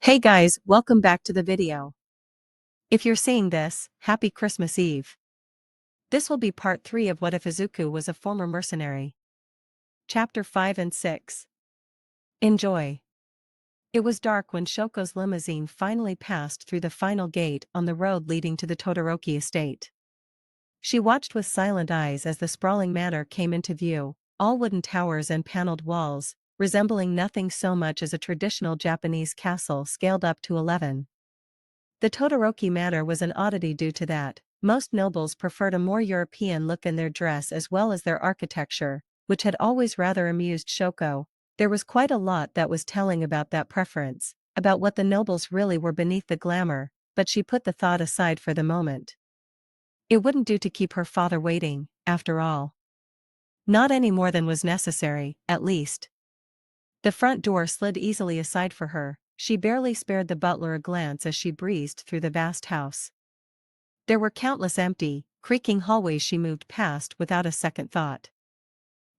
Hey guys, welcome back to the video. If you're seeing this, happy Christmas Eve. This will be part 3 of What If Izuku Was a Former Mercenary. Chapter 5 and 6. Enjoy. It was dark when Shoko's limousine finally passed through the final gate on the road leading to the Todoroki estate. She watched with silent eyes as the sprawling manor came into view, all wooden towers and paneled walls, resembling nothing so much as a traditional Japanese castle scaled up to 11. The Todoroki manor was an oddity due to that. Most nobles preferred a more European look in their dress as well as their architecture, which had always rather amused Shoko. There was quite a lot that was telling about that preference, about what the nobles really were beneath the glamour, but she put the thought aside for the moment. It wouldn't do to keep her father waiting, after all. Not any more than was necessary, at least. The front door slid easily aside for her. She barely spared the butler a glance as she breezed through the vast house. There were countless empty, creaking hallways she moved past without a second thought.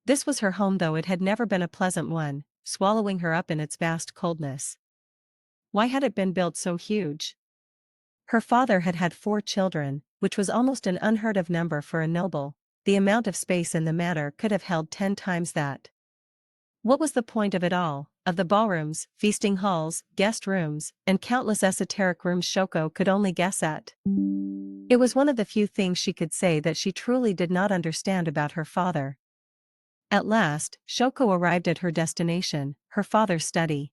This was her home, though it had never been a pleasant one, swallowing her up in its vast coldness. Why had it been built so huge? Her father had had 4 children, which was almost an unheard of number for a noble. The amount of space in the manor could have held 10 times that. What was the point of it all, of the ballrooms, feasting halls, guest rooms, and countless esoteric rooms Shoko could only guess at? It was one of the few things she could say that she truly did not understand about her father. At last, Shoko arrived at her destination, her father's study.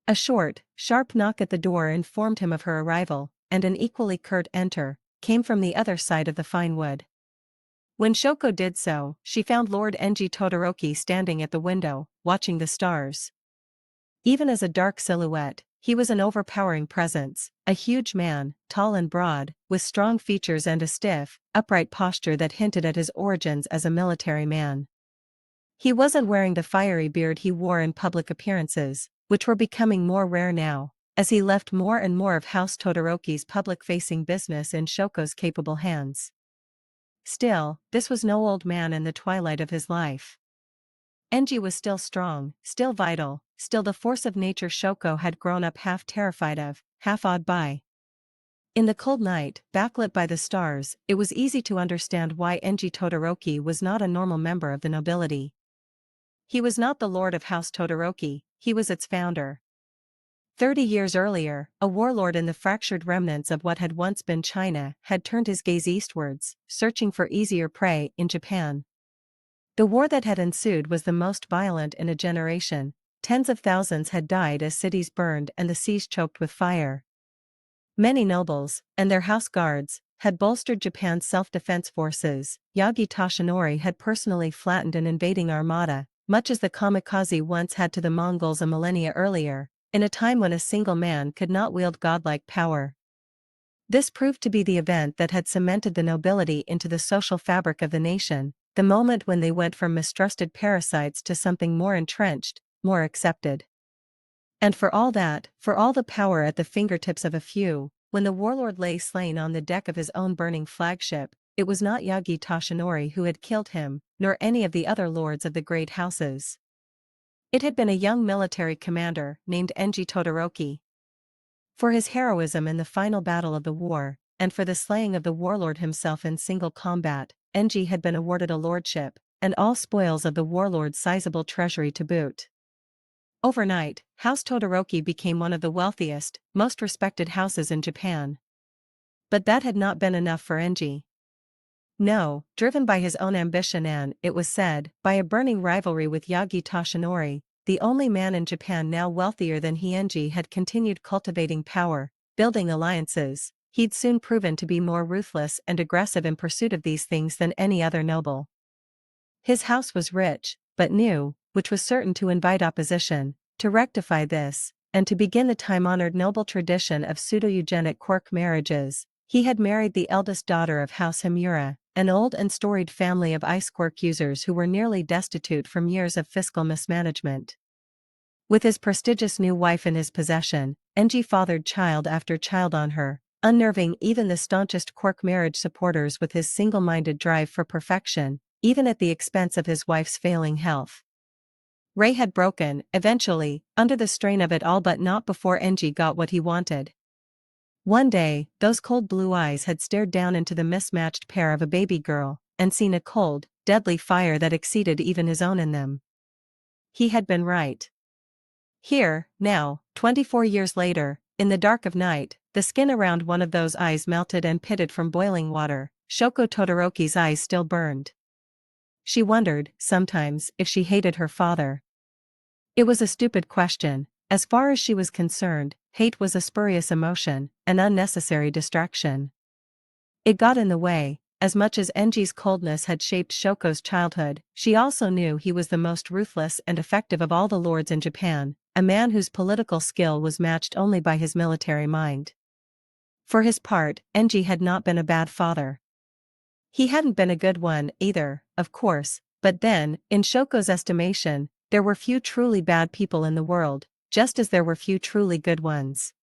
A short, sharp knock at the door informed him of her arrival, and an equally curt "enter" came from the other side of the fine wood. When Shoko did so, she found Lord Enji Todoroki standing at the window, watching the stars. Even as a dark silhouette, he was an overpowering presence, a huge man, tall and broad, with strong features and a stiff, upright posture that hinted at his origins as a military man. He wasn't wearing the fiery beard he wore in public appearances, which were becoming more rare now, as he left more and more of House Todoroki's public-facing business in Shoko's capable hands. Still, this was no old man in the twilight of his life. Enji was still strong, still vital, still the force of nature Shoko had grown up half terrified of, half awed by. In the cold night, backlit by the stars, it was easy to understand why Enji Todoroki was not a normal member of the nobility. He was not the lord of House Todoroki, he was its founder. 30 years earlier, a warlord in the fractured remnants of what had once been China had turned his gaze eastwards, searching for easier prey in Japan. The war that had ensued was the most violent in a generation. Tens of thousands had died as cities burned and the seas choked with fire. Many nobles, and their house guards, had bolstered Japan's self-defense forces. Yagi Toshinori had personally flattened an invading armada, much as the kamikaze once had to the Mongols a millennia earlier, in a time when a single man could not wield godlike power. This proved to be the event that had cemented the nobility into the social fabric of the nation, the moment when they went from mistrusted parasites to something more entrenched, more accepted. And for all that, for all the power at the fingertips of a few, when the warlord lay slain on the deck of his own burning flagship, it was not Yagi Toshinori who had killed him, nor any of the other lords of the great houses. It had been a young military commander named Enji Todoroki. For his heroism in the final battle of the war, and for the slaying of the warlord himself in single combat, Enji had been awarded a lordship, and all spoils of the warlord's sizable treasury to boot. Overnight, House Todoroki became one of the wealthiest, most respected houses in Japan. But that had not been enough for Enji. No, driven by his own ambition and, it was said, by a burning rivalry with Yagi Toshinori, the only man in Japan now wealthier than he, Enji had continued cultivating power, building alliances. He'd soon proven to be more ruthless and aggressive in pursuit of these things than any other noble. His house was rich, but new, which was certain to invite opposition. To rectify this, and to begin the time-honored noble tradition of pseudo-eugenic quirk marriages, he had married the eldest daughter of House Himura, an old and storied family of ice quirk users who were nearly destitute from years of fiscal mismanagement. With his prestigious new wife in his possession, Enji fathered child after child on her, unnerving even the staunchest quirk marriage supporters with his single-minded drive for perfection, even at the expense of his wife's failing health. Ray had broken, eventually, under the strain of it all, but not before Enji got what he wanted. One day, those cold blue eyes had stared down into the mismatched pair of a baby girl, and seen a cold, deadly fire that exceeded even his own in them. He had been right. Here, now, 24 years later, in the dark of night, the skin around one of those eyes melted and pitted from boiling water. Shoko Todoroki's eyes still burned. She wondered, sometimes, if she hated her father. It was a stupid question. As far as she was concerned, hate was a spurious emotion, an unnecessary distraction. It got in the way. As much as Enji's coldness had shaped Shoko's childhood, she also knew he was the most ruthless and effective of all the lords in Japan, a man whose political skill was matched only by his military mind. For his part, Enji had not been a bad father. He hadn't been a good one, either, of course, but then, in Shoko's estimation, there were few truly bad people in the world, just as there were few truly good ones.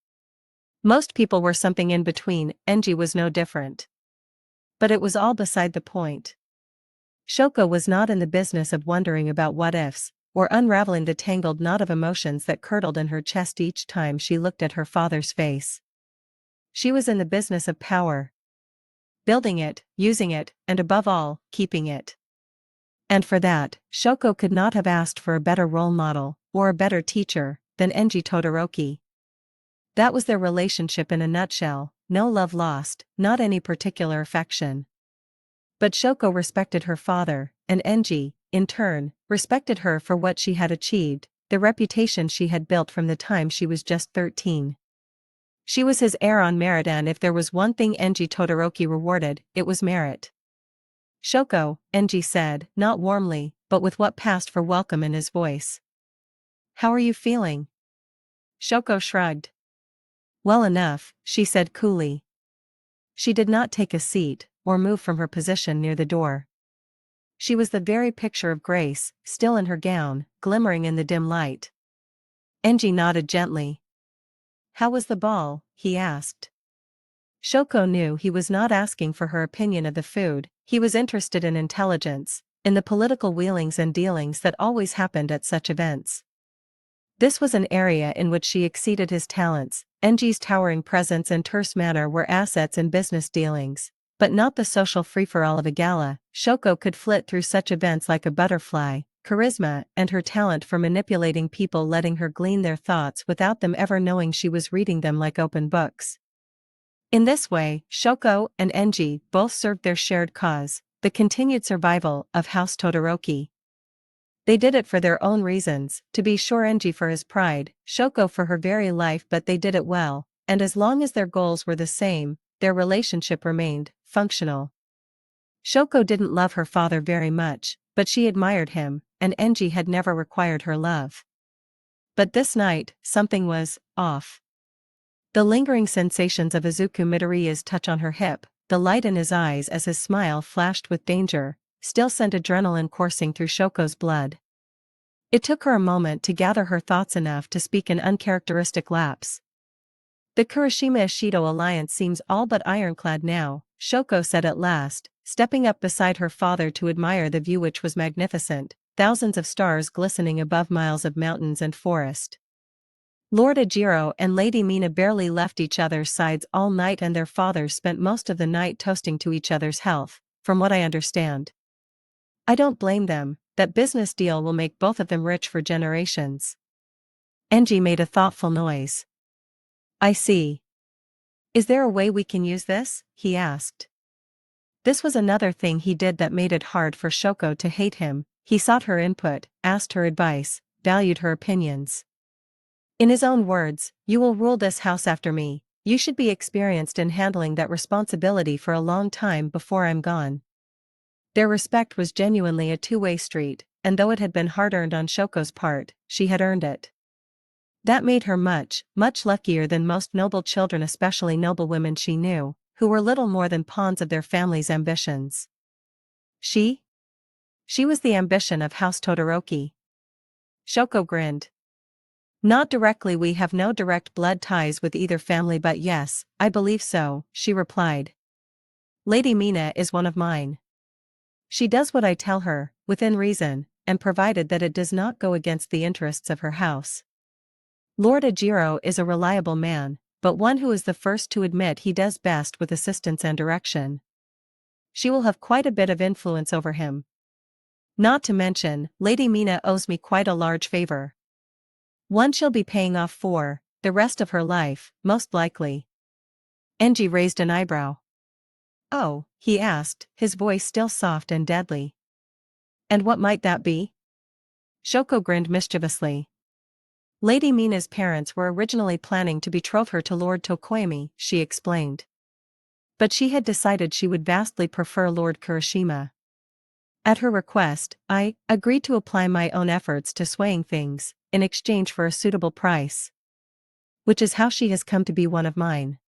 Most people were something in between. Enji was no different. But it was all beside the point. Shoko was not in the business of wondering about what-ifs, or unraveling the tangled knot of emotions that curdled in her chest each time she looked at her father's face. She was in the business of power. Building it, using it, and above all, keeping it. And for that, Shoko could not have asked for a better role model, or a better teacher, than Enji Todoroki. That was their relationship in a nutshell, no love lost, not any particular affection. But Shoko respected her father, and Enji, in turn, respected her for what she had achieved, the reputation she had built from the time she was just 13. She was his heir on merit, and if there was one thing Enji Todoroki rewarded, it was merit. Shoko, Enji said, not warmly, but with what passed for welcome in his voice. How are you feeling? Shoko shrugged. Well enough, she said coolly. She did not take a seat, or move from her position near the door. She was the very picture of grace, still in her gown, glimmering in the dim light. Enji nodded gently. How was the ball? He asked. Shoko knew he was not asking for her opinion of the food. He was interested in intelligence, in the political wheelings and dealings that always happened at such events. This was an area in which she exceeded his talents. Enji's towering presence and terse manner were assets in business dealings, but not the social free-for-all of a gala. Shoko could flit through such events like a butterfly. Charisma and her talent for manipulating people, letting her glean their thoughts without them ever knowing she was reading them like open books. In this way, Shoko and Enji both served their shared cause, the continued survival of House Todoroki. They did it for their own reasons, to be sure, Enji for his pride, Shoko for her very life, but they did it well, and as long as their goals were the same, their relationship remained functional. Shoko didn't love her father very much, but she admired him, and Enji had never required her love. But this night, something was off. The lingering sensations of Izuku Midoriya's touch on her hip, the light in his eyes as his smile flashed with danger, still sent adrenaline coursing through Shoko's blood. It took her a moment to gather her thoughts enough to speak in uncharacteristic lapse. The Kurashima-Ishido alliance seems all but ironclad now, Shoko said at last, stepping up beside her father to admire the view, which was magnificent, thousands of stars glistening above miles of mountains and forest. Lord Ajiro and Lady Mina barely left each other's sides all night, and their fathers spent most of the night toasting to each other's health, from what I understand. I don't blame them. That business deal will make both of them rich for generations. Enji made a thoughtful noise. I see. Is there a way we can use this? He asked. This was another thing he did that made it hard for Shoko to hate him. He sought her input, asked her advice, valued her opinions. In his own words, you will rule this house after me. You should be experienced in handling that responsibility for a long time before I'm gone. Their respect was genuinely a two-way street, and though it had been hard-earned on Shoko's part, she had earned it. That made her much, much luckier than most noble children, especially noble women she knew, who were little more than pawns of their family's ambitions. She was the ambition of House Todoroki. Shoko grinned. Not directly, we have no direct blood ties with either family, but yes, I believe so, she replied. Lady Mina is one of mine. She does what I tell her, within reason, and provided that it does not go against the interests of her house. Lord Ejiro is a reliable man, but one who is the first to admit he does best with assistance and direction. She will have quite a bit of influence over him. Not to mention, Lady Mina owes me quite a large favor. One she'll be paying off for the rest of her life, most likely. Enji raised an eyebrow. Oh, he asked, his voice still soft and deadly. And what might that be? Shoko grinned mischievously. Lady Mina's parents were originally planning to betroth her to Lord Tokoyami, she explained. But she had decided she would vastly prefer Lord Kurashima. At her request, I agreed to apply my own efforts to swaying things, in exchange for a suitable price. Which is how she has come to be one of mine.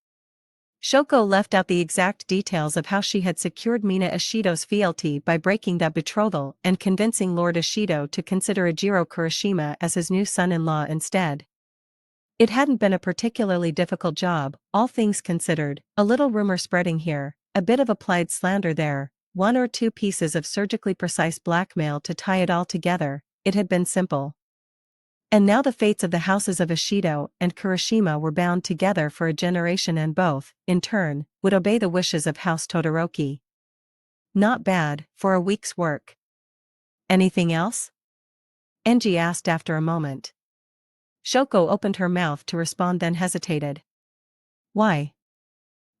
Shoko left out the exact details of how she had secured Mina Ishido's fealty by breaking that betrothal and convincing Lord Ishido to consider Ejiro Kurashima as his new son-in-law instead. It hadn't been a particularly difficult job, all things considered, a little rumor spreading here, a bit of applied slander there, one or two pieces of surgically precise blackmail to tie it all together. It had been simple. And now the fates of the houses of Ishido and Kurashima were bound together for a generation, and both, in turn, would obey the wishes of House Todoroki. Not bad, for a week's work. Anything else? Enji asked after a moment. Shoko opened her mouth to respond, then hesitated. Why?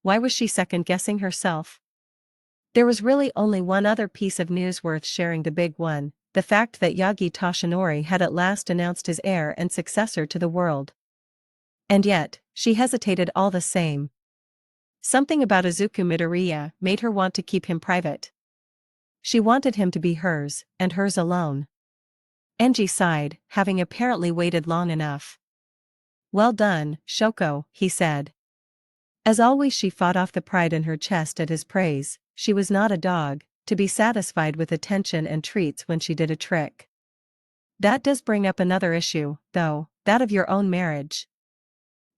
Why was she second-guessing herself? There was really only one other piece of news worth sharing, the big one. The fact that Yagi Toshinori had at last announced his heir and successor to the world. And yet, she hesitated all the same. Something about Izuku Midoriya made her want to keep him private. She wanted him to be hers, and hers alone. Enji sighed, having apparently waited long enough. Well done, Shoko, he said. As always, she fought off the pride in her chest at his praise. She was not a dog, to be satisfied with attention and treats when she did a trick. That does bring up another issue, though, that of your own marriage.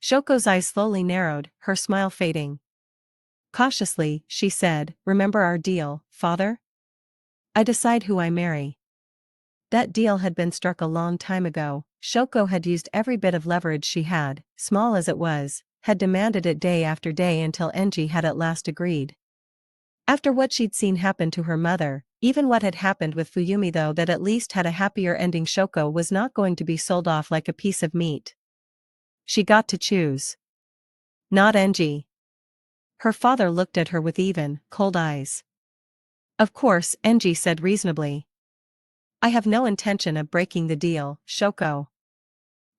Shoko's eyes slowly narrowed, her smile fading. Cautiously, she said, remember our deal, father? I decide who I marry. That deal had been struck a long time ago. Shoko had used every bit of leverage she had, small as it was, had demanded it day after day until Enji had at last agreed. After what she'd seen happen to her mother, even what had happened with Fuyumi, though that at least had a happier ending, Shoko was not going to be sold off like a piece of meat. She got to choose. Not Enji. Her father looked at her with even, cold eyes. Of course, Enji said reasonably. I have no intention of breaking the deal, Shoko.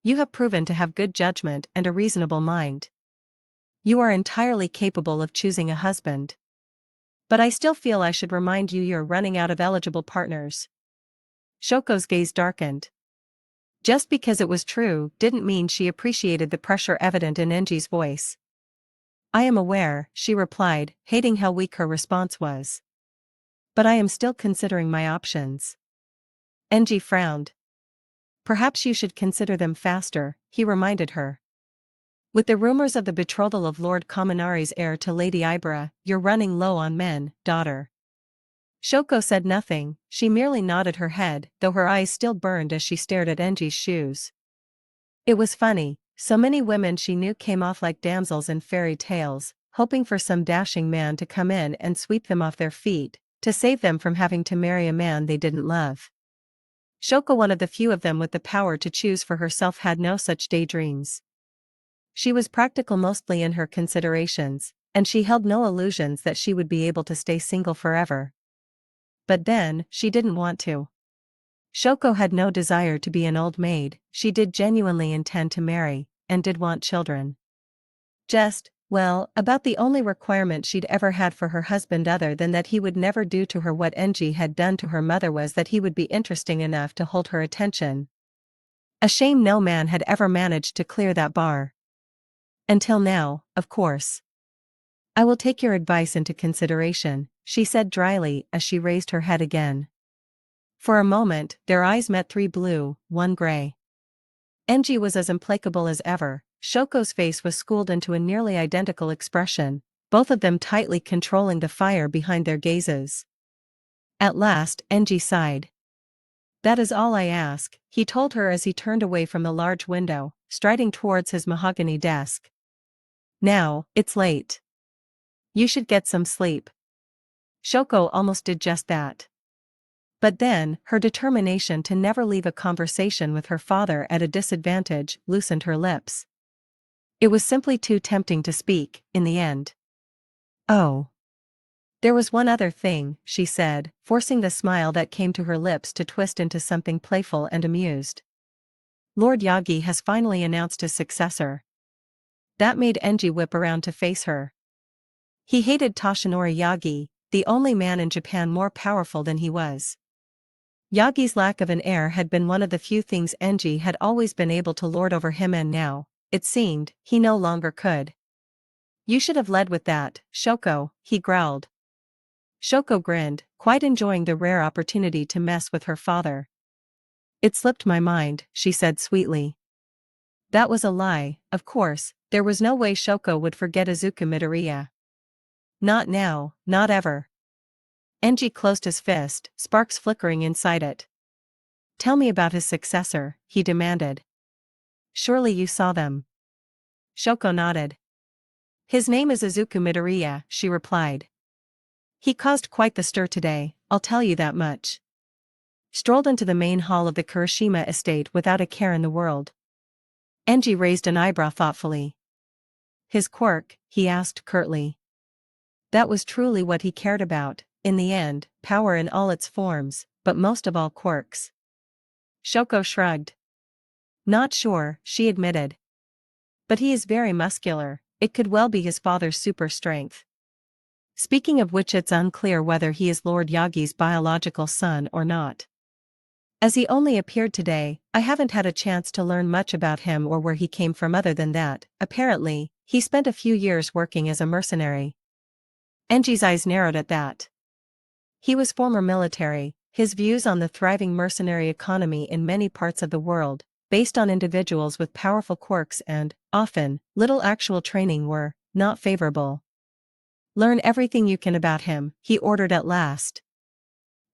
You have proven to have good judgment and a reasonable mind. You are entirely capable of choosing a husband. But I still feel I should remind you you're running out of eligible partners. Shoko's gaze darkened. Just because it was true didn't mean she appreciated the pressure evident in Enji's voice. I am aware, she replied, hating how weak her response was. But I am still considering my options. Enji frowned. Perhaps you should consider them faster, he reminded her. With the rumors of the betrothal of Lord Kaminari's heir to Lady Ibara, you're running low on men, daughter. Shoko said nothing, she merely nodded her head, though her eyes still burned as she stared at Enji's shoes. It was funny, so many women she knew came off like damsels in fairy tales, hoping for some dashing man to come in and sweep them off their feet, to save them from having to marry a man they didn't love. Shoko, one of the few of them with the power to choose for herself, had no such daydreams. She was practical mostly in her considerations, and she held no illusions that she would be able to stay single forever. But then, she didn't want to. Shoko had no desire to be an old maid, she did genuinely intend to marry, and did want children. Well, about the only requirement she'd ever had for her husband other than that he would never do to her what Enji had done to her mother was that he would be interesting enough to hold her attention. A shame no man had ever managed to clear that bar. Until now, of course. I will take your advice into consideration, she said dryly as she raised her head again. For a moment, their eyes met, three blue, one gray. Enji was as implacable as ever. Shoko's face was schooled into a nearly identical expression, both of them tightly controlling the fire behind their gazes. At last, Enji sighed. That is all I ask, he told her as he turned away from the large window, striding towards his mahogany desk. Now, it's late. You should get some sleep. Shoko almost did just that. But then, her determination to never leave a conversation with her father at a disadvantage loosened her lips. It was simply too tempting to speak, in the end. Oh. There was one other thing, she said, forcing the smile that came to her lips to twist into something playful and amused. Lord Yagi has finally announced his successor. That made Enji whip around to face her. He hated Toshinori Yagi, the only man in Japan more powerful than he was. Yagi's lack of an heir had been one of the few things Enji had always been able to lord over him, and now, it seemed, he no longer could. You should have led with that, Shoko, he growled. Shoko grinned, quite enjoying the rare opportunity to mess with her father. It slipped my mind, she said sweetly. That was a lie, of course, there was no way Shoko would forget Izuku Midoriya. Not now, not ever. Enji closed his fist, sparks flickering inside it. Tell me about his successor, he demanded. Surely you saw them. Shoko nodded. His name is Izuku Midoriya, she replied. He caused quite the stir today, I'll tell you that much. Strolled into the main hall of the Kurashima estate without a care in the world. Enji raised an eyebrow thoughtfully. His quirk, he asked curtly. That was truly what he cared about, in the end, power in all its forms, but most of all quirks. Shoko shrugged. Not sure, she admitted. But he is very muscular, it could well be his father's super strength. Speaking of which, it's unclear whether he is Lord Yagi's biological son or not. As he only appeared today, I haven't had a chance to learn much about him or where he came from other than that, apparently, he spent a few years working as a mercenary. Enji's eyes narrowed at that. He was former military, his views on the thriving mercenary economy in many parts of the world, based on individuals with powerful quirks and, often, little actual training were, not favorable. Learn everything you can about him, he ordered at last.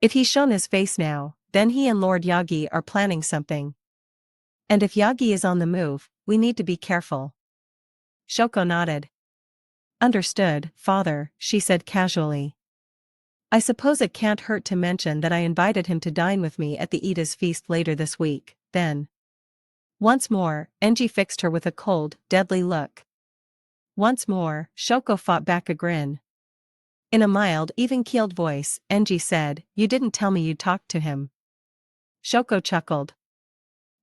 If he's shown his face now, then he and Lord Yagi are planning something. And if Yagi is on the move, we need to be careful. Shoko nodded. Understood, father, she said casually. I suppose it can't hurt to mention that I invited him to dine with me at the Ida's feast later this week, then. Once more, Enji fixed her with a cold, deadly look. Once more, Shoko fought back a grin. In a mild, even-keeled voice, Enji said, You didn't tell me you talked to him. Shoko chuckled.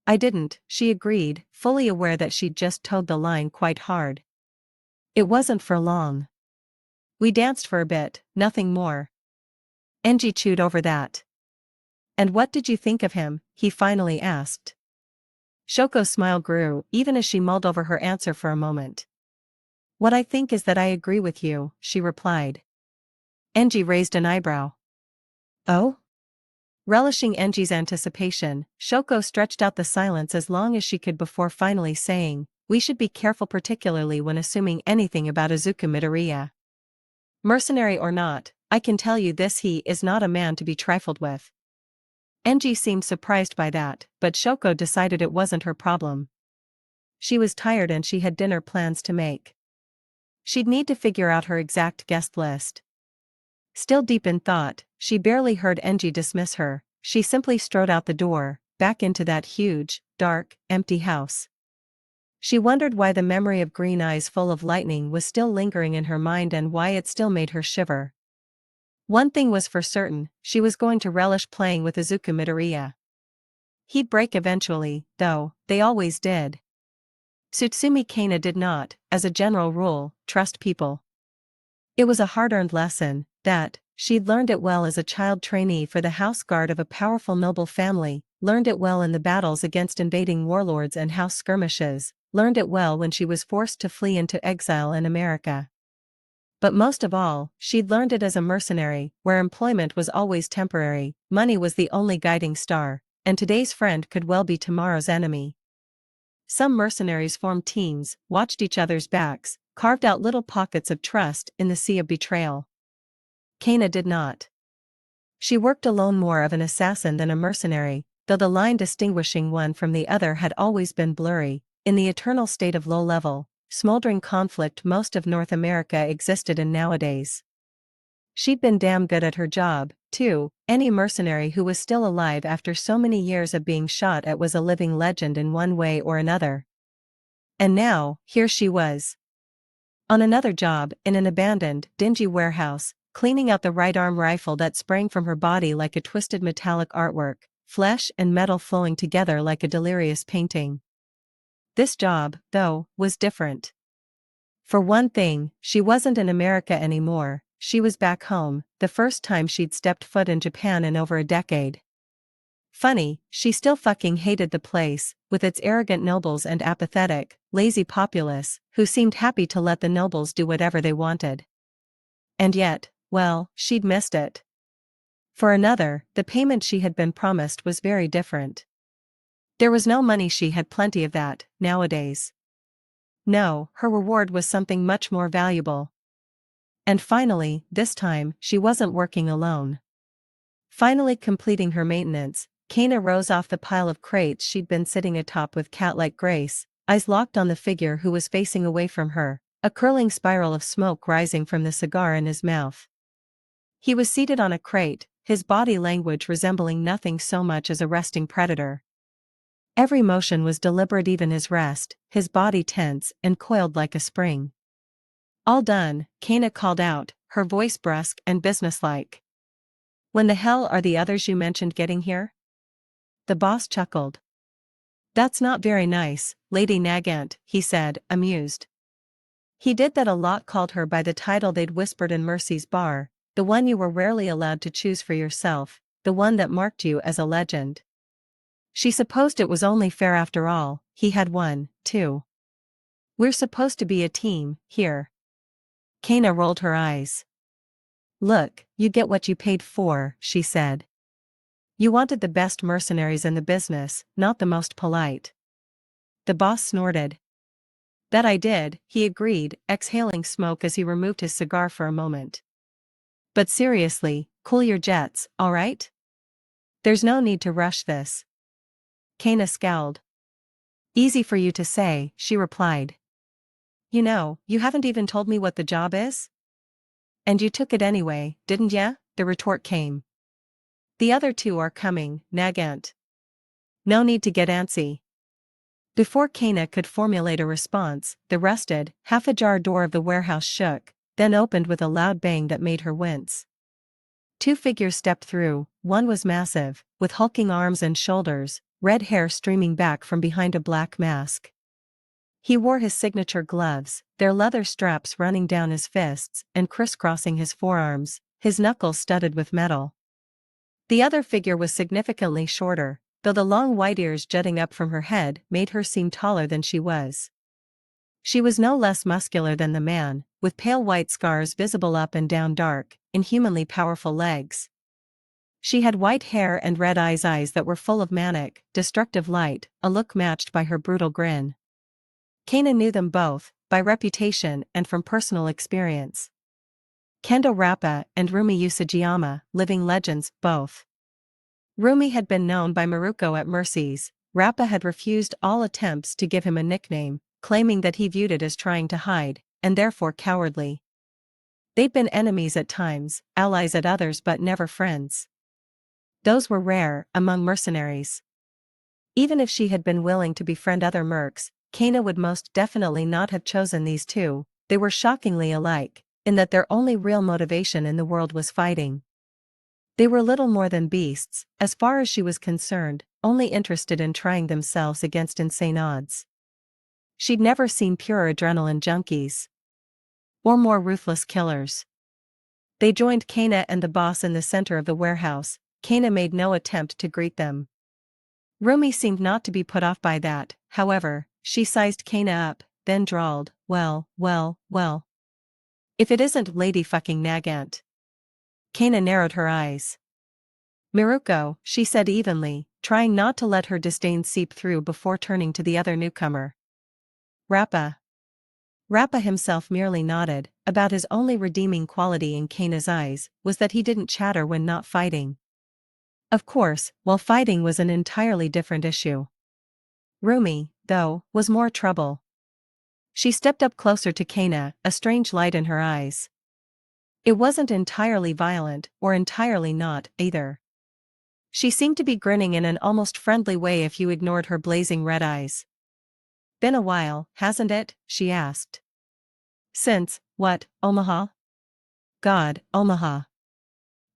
I didn't, she agreed, fully aware that she'd just towed the line quite hard. It wasn't for long. We danced for a bit, nothing more. Enji chewed over that. And what did you think of him? He finally asked. Shoko's smile grew, even as she mulled over her answer for a moment. What I think is that I agree with you, she replied. Enji raised an eyebrow. Oh? Relishing Enji's anticipation, Shoko stretched out the silence as long as she could before finally saying, We should be careful, particularly when assuming anything about Izuku Midoriya. Mercenary or not, I can tell you this, he is not a man to be trifled with. Enji seemed surprised by that, but Shoko decided it wasn't her problem. She was tired and she had dinner plans to make. She'd need to figure out her exact guest list. Still deep in thought, she barely heard Enji dismiss her. She simply strode out the door, back into that huge, dark, empty house. She wondered why the memory of green eyes full of lightning was still lingering in her mind and why it still made her shiver. One thing was for certain, she was going to relish playing with Izuku Midoriya. He'd break eventually, though, they always did. Tsutsumi Kana did not, as a general rule, trust people. It was a hard-earned lesson, that, she'd learned it well as a child trainee for the house guard of a powerful noble family, learned it well in the battles against invading warlords and house skirmishes, learned it well when she was forced to flee into exile in America. But most of all, she'd learned it as a mercenary, where employment was always temporary, money was the only guiding star, and today's friend could well be tomorrow's enemy. Some mercenaries formed teams, watched each other's backs, carved out little pockets of trust in the sea of betrayal. Kana did not. She worked alone, more of an assassin than a mercenary, though the line distinguishing one from the other had always been blurry. In the eternal state of low-level, smoldering conflict most of North America existed in nowadays. She'd been damn good at her job, too. Any mercenary who was still alive after so many years of being shot at was a living legend in one way or another. And now, here she was. On another job, in an abandoned, dingy warehouse, cleaning out the right arm rifle that sprang from her body like a twisted metallic artwork, flesh and metal flowing together like a delirious painting. This job, though, was different. For one thing, she wasn't in America anymore, she was back home, the first time she'd stepped foot in Japan in over a decade. Funny, she still fucking hated the place, with its arrogant nobles and apathetic, lazy populace, who seemed happy to let the nobles do whatever they wanted. And yet, well, she'd missed it. For another, the payment she had been promised was very different. There was no money, she had plenty of that, nowadays. No, her reward was something much more valuable. And finally, this time, she wasn't working alone. Finally completing her maintenance, Kana rose off the pile of crates she'd been sitting atop with cat-like grace, eyes locked on the figure who was facing away from her, a curling spiral of smoke rising from the cigar in his mouth. He was seated on a crate, his body language resembling nothing so much as a resting predator. Every motion was deliberate, even his rest, his body tense and coiled like a spring. All done, Kana called out, her voice brusque and businesslike. When the hell are the others you mentioned getting here? The boss chuckled. That's not very nice, Lady Nagant, he said, amused. He did that a lot, called her by the title they'd whispered in Mercy's bar, the one you were rarely allowed to choose for yourself, the one that marked you as a legend. She supposed it was only fair after all, he had won, too. We're supposed to be a team, here. Kana rolled her eyes. Look, you get what you paid for, she said. You wanted the best mercenaries in the business, not the most polite. The boss snorted. That I did, he agreed, exhaling smoke as he removed his cigar for a moment. But seriously, cool your jets, all right? There's no need to rush this. Kana scowled. Easy for you to say, she replied. You know, you haven't even told me what the job is? And you took it anyway, didn't ya? The retort came. The other two are coming, Nagant. No need to get antsy. Before Kana could formulate a response, the rusted, half-ajar door of the warehouse shook, then opened with a loud bang that made her wince. Two figures stepped through. One was massive, with hulking arms and shoulders, red hair streaming back from behind a black mask. He wore his signature gloves, their leather straps running down his fists and crisscrossing his forearms, his knuckles studded with metal. The other figure was significantly shorter, though the long white ears jutting up from her head made her seem taller than she was. She was no less muscular than the man, with pale white scars visible up and down dark, inhumanly powerful legs. She had white hair and red eyes that were full of manic, destructive light, a look matched by her brutal grin. Kana knew them both, by reputation and from personal experience. Kendo Rappa and Rumi Usajiyama, living legends, both. Rumi had been known by Maruko at Mercy's. Rappa had refused all attempts to give him a nickname, claiming that he viewed it as trying to hide, and therefore cowardly. They'd been enemies at times, allies at others, but never friends. Those were rare, among mercenaries. Even if she had been willing to befriend other mercs, Kana would most definitely not have chosen these two. They were shockingly alike, in that their only real motivation in the world was fighting. They were little more than beasts, as far as she was concerned, only interested in trying themselves against insane odds. She'd never seen pure adrenaline junkies. Or more ruthless killers. They joined Kana and the boss in the center of the warehouse. Kana made no attempt to greet them. Rumi seemed not to be put off by that, however. She sized Kana up, then drawled, well. If it isn't Lady fucking Nagant. Kana narrowed her eyes. Miruko, she said evenly, trying not to let her disdain seep through before turning to the other newcomer. Rappa. Rappa himself merely nodded. About his only redeeming quality in Kana's eyes was that he didn't chatter when not fighting. Of course, while fighting was an entirely different issue. Rumi, though, was more trouble. She stepped up closer to Kana, a strange light in her eyes. It wasn't entirely violent, or entirely not, either. She seemed to be grinning in an almost friendly way if you ignored her blazing red eyes. Been a while, hasn't it? She asked. Since, what, Omaha? God, Omaha.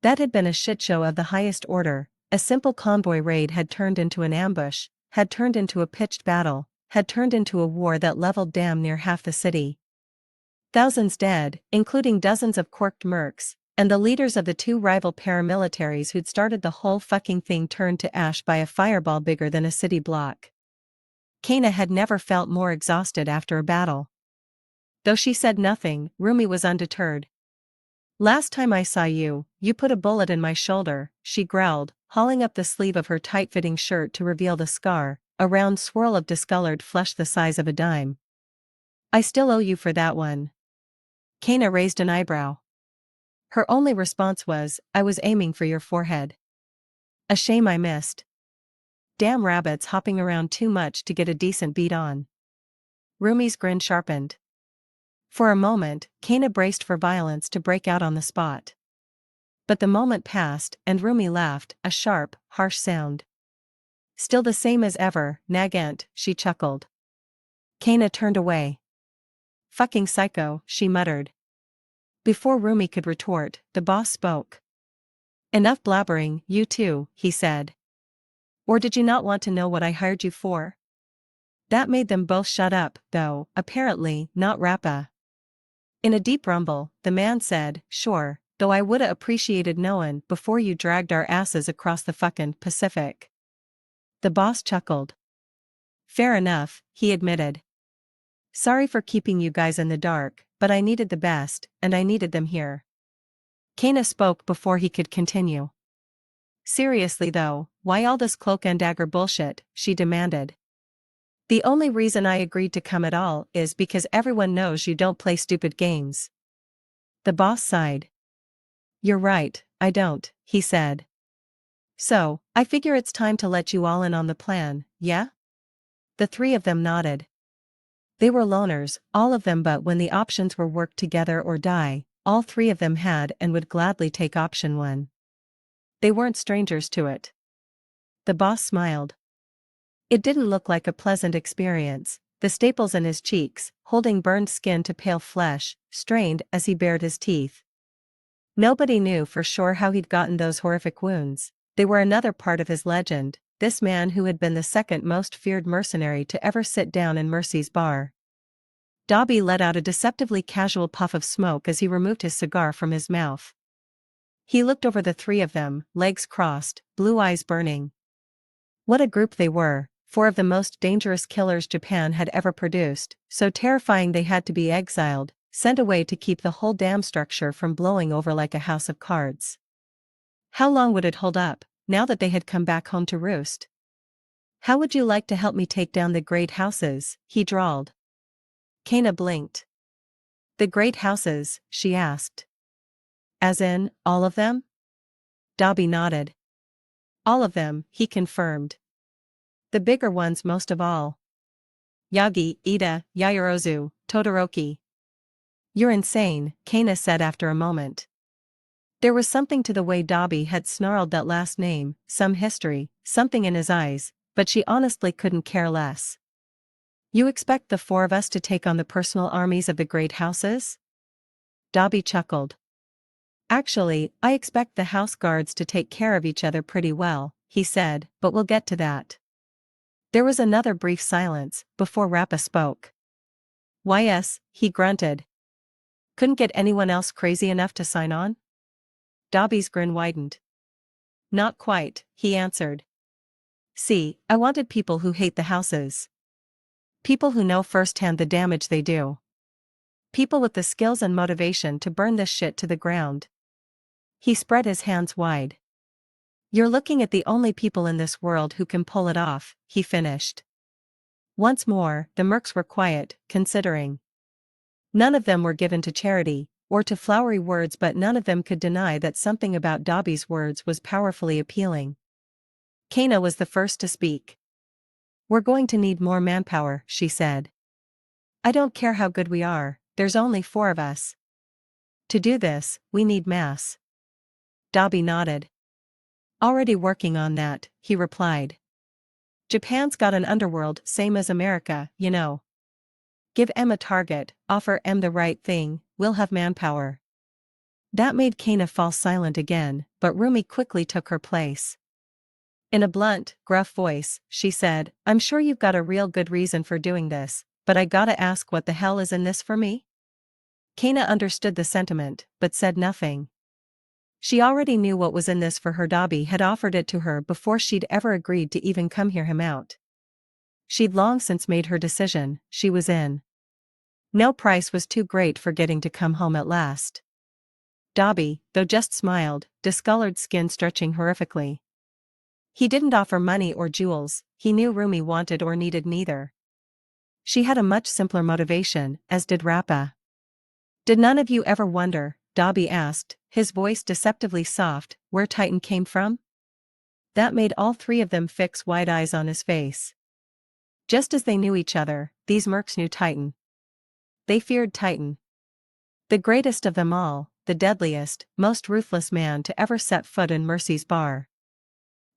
That had been a shit show of the highest order. A simple convoy raid had turned into an ambush, had turned into a pitched battle, had turned into a war that leveled damn near half the city. Thousands dead, including dozens of quirked mercs, and the leaders of the two rival paramilitaries who'd started the whole fucking thing turned to ash by a fireball bigger than a city block. Kana had never felt more exhausted after a battle. Though she said nothing, Rumi was undeterred. Last time I saw you, you put a bullet in my shoulder, she growled, hauling up the sleeve of her tight-fitting shirt to reveal the scar, a round swirl of discolored flesh the size of a dime. I still owe you for that one. Kana raised an eyebrow. Her only response was, I was aiming for your forehead. A shame I missed. Damn rabbits hopping around too much to get a decent beat on. Rumi's grin sharpened. For a moment, Kana braced for violence to break out on the spot. But the moment passed, and Rumi laughed, a sharp, harsh sound. Still the same as ever, Nagant, she chuckled. Kana turned away. Fucking psycho, she muttered. Before Rumi could retort, the boss spoke. Enough blabbering, you two, he said. Or did you not want to know what I hired you for? That made them both shut up, though, apparently, not Rappa. In a deep rumble, the man said, sure, though I woulda appreciated knowin' before you dragged our asses across the fucking Pacific. The boss chuckled. Fair enough, he admitted. Sorry for keeping you guys in the dark, but I needed the best, and I needed them here. Kana spoke before he could continue. Seriously though, why all this cloak and dagger bullshit, she demanded. The only reason I agreed to come at all is because everyone knows you don't play stupid games. The boss sighed. You're right, I don't, he said. So, I figure it's time to let you all in on the plan, yeah? The three of them nodded. They were loners, all of them, but when the options were work together or die, all three of them had and would gladly take option one. They weren't strangers to it. The boss smiled. It didn't look like a pleasant experience, the staples in his cheeks, holding burned skin to pale flesh, strained as he bared his teeth. Nobody knew for sure how he'd gotten those horrific wounds. They were another part of his legend, this man who had been the second most feared mercenary to ever sit down in Mercy's bar. Dobby let out a deceptively casual puff of smoke as he removed his cigar from his mouth. He looked over the three of them, legs crossed, blue eyes burning. What a group they were, four of the most dangerous killers Japan had ever produced, so terrifying they had to be exiled, sent away to keep the whole damn structure from blowing over like a house of cards. How long would it hold up, now that they had come back home to roost? How would you like to help me take down the great houses, he drawled. Kana blinked. The great houses, she asked. As in, all of them? Dobby nodded. All of them, he confirmed. The bigger ones most of all. Yagi, Ida, Yaoyorozu, Todoroki. You're insane, Kana said after a moment. There was something to the way Dobby had snarled that last name, some history, something in his eyes, but she honestly couldn't care less. You expect the four of us to take on the personal armies of the great houses? Dobby chuckled. Actually, I expect the house guards to take care of each other pretty well, he said, but we'll get to that. There was another brief silence, before Rappa spoke. Why yes, he grunted. Couldn't get anyone else crazy enough to sign on? Dobby's grin widened. Not quite, he answered. See, I wanted people who hate the houses. People who know firsthand the damage they do. People with the skills and motivation to burn this shit to the ground. He spread his hands wide. You're looking at the only people in this world who can pull it off, he finished. Once more, the mercs were quiet, considering. None of them were given to charity, or to flowery words, but none of them could deny that something about Dobby's words was powerfully appealing. Kana was the first to speak. We're going to need more manpower, she said. I don't care how good we are, there's only 4 of us. To do this, we need mass. Dabi nodded. Already working on that, he replied. Japan's got an underworld same as America, you know. Give M a target, offer M the right thing, we'll have manpower. That made Kana fall silent again, but Rumi quickly took her place. In a blunt, gruff voice, she said, I'm sure you've got a real good reason for doing this, but I gotta ask, what the hell is in this for me? Kana understood the sentiment, but said nothing. She already knew what was in this for her. Dabi had offered it to her before she'd ever agreed to even come hear him out. She'd long since made her decision, she was in. No price was too great for getting to come home at last. Dabi, though, just smiled, discolored skin stretching horrifically. He didn't offer money or jewels, he knew Rumi wanted or needed neither. She had a much simpler motivation, as did Rappa. Did none of you ever wonder, Dabi asked, his voice deceptively soft, where Titan came from? That made all 3 of them fix wide eyes on his face. Just as they knew each other, these mercs knew Titan. They feared Titan. The greatest of them all, the deadliest, most ruthless man to ever set foot in Mercy's bar.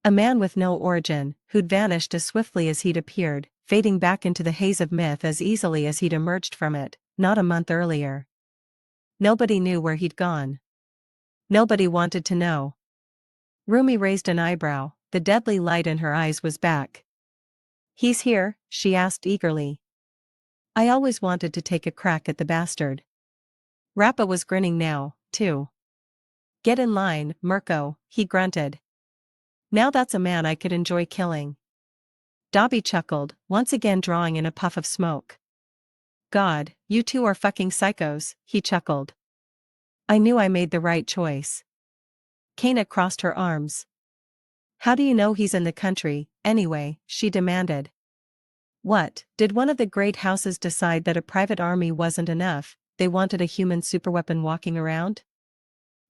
A man with no origin, who'd vanished as swiftly as he'd appeared, fading back into the haze of myth as easily as he'd emerged from it, not a month earlier. Nobody knew where he'd gone. Nobody wanted to know. Rumi raised an eyebrow, the deadly light in her eyes was back. He's here, she asked eagerly. I always wanted to take a crack at the bastard. Rappa was grinning now, too. Get in line, Mirko, he grunted. Now that's a man I could enjoy killing. Dabi chuckled, once again drawing in a puff of smoke. God, you 2 are fucking psychos, he chuckled. I knew I made the right choice. Kana crossed her arms. How do you know he's in the country, anyway, she demanded. What, did one of the great houses decide that a private army wasn't enough, they wanted a human superweapon walking around?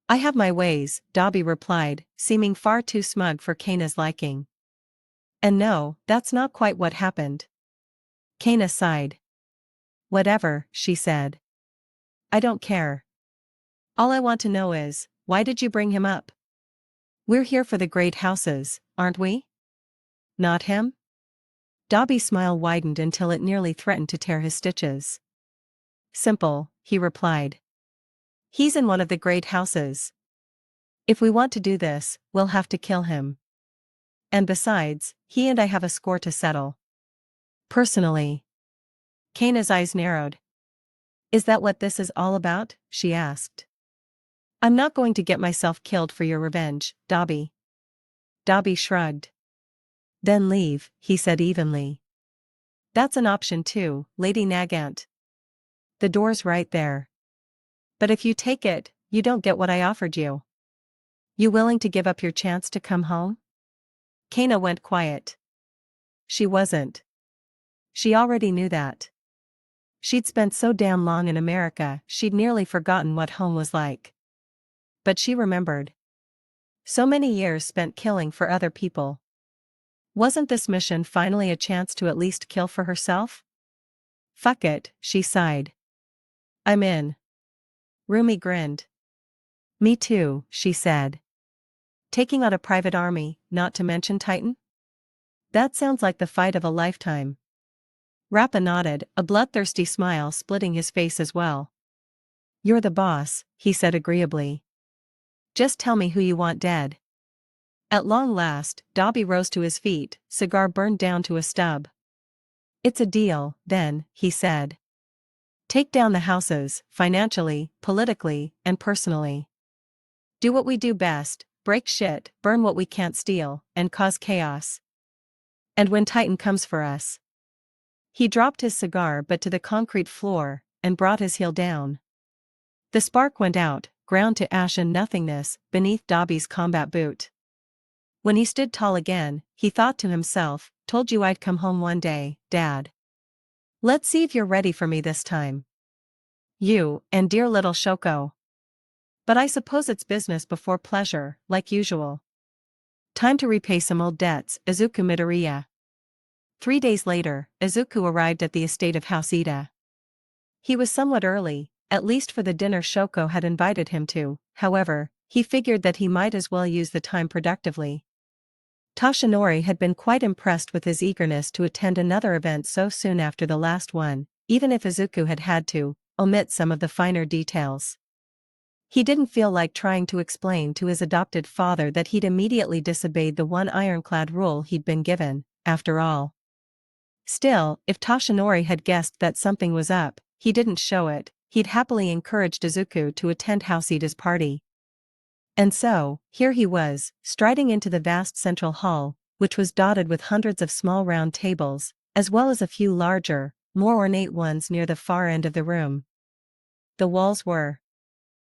I have my ways, Dabi replied, seeming far too smug for Kana's liking. And no, that's not quite what happened. Kana sighed. Whatever, she said. I don't care. All I want to know is, why did you bring him up? We're here for the great houses, aren't we? Not him? Dabi's smile widened until it nearly threatened to tear his stitches. Simple, he replied. He's in one of the great houses. If we want to do this, we'll have to kill him. And besides, he and I have a score to settle. Personally. Kana's eyes narrowed. Is that what this is all about? She asked. I'm not going to get myself killed for your revenge, Dabi. Dabi shrugged. Then leave, he said evenly. That's an option too, Lady Nagant. The door's right there. But if you take it, you don't get what I offered you. You willing to give up your chance to come home? Kana went quiet. She wasn't. She already knew that. She'd spent so damn long in America, she'd nearly forgotten what home was like. But she remembered. So many years spent killing for other people. Wasn't this mission finally a chance to at least kill for herself? Fuck it, she sighed. I'm in. Rumi grinned. Me too, she said. Taking out a private army, not to mention Titan? That sounds like the fight of a lifetime. Rappa nodded, a bloodthirsty smile splitting his face as well. You're the boss, he said agreeably. Just tell me who you want dead. At long last, Dabi rose to his feet, cigar burned down to a stub. It's a deal, then, he said. Take down the houses, financially, politically, and personally. Do what we do best, break shit, burn what we can't steal, and cause chaos. And when Titan comes for us. He dropped his cigar but to the concrete floor, and brought his heel down. The spark went out, ground to ash and nothingness, beneath Dabi's combat boot. When he stood tall again, he thought to himself, told you I'd come home one day, Dad. Let's see if you're ready for me this time. You, and dear little Shoko. But I suppose it's business before pleasure, like usual. Time to repay some old debts, Izuku Midoriya. 3 days later, Izuku arrived at the estate of House Ida. He was somewhat early, at least for the dinner Shoko had invited him to. However, he figured that he might as well use the time productively. Toshinori had been quite impressed with his eagerness to attend another event so soon after the last one, even if Izuku had had to omit some of the finer details. He didn't feel like trying to explain to his adopted father that he'd immediately disobeyed the one ironclad rule he'd been given, after all. Still, if Toshinori had guessed that something was up, he didn't show it. He'd happily encouraged Izuku to attend House Ida's party. And so, here he was, striding into the vast central hall, which was dotted with hundreds of small round tables, as well as a few larger, more ornate ones near the far end of the room. The walls were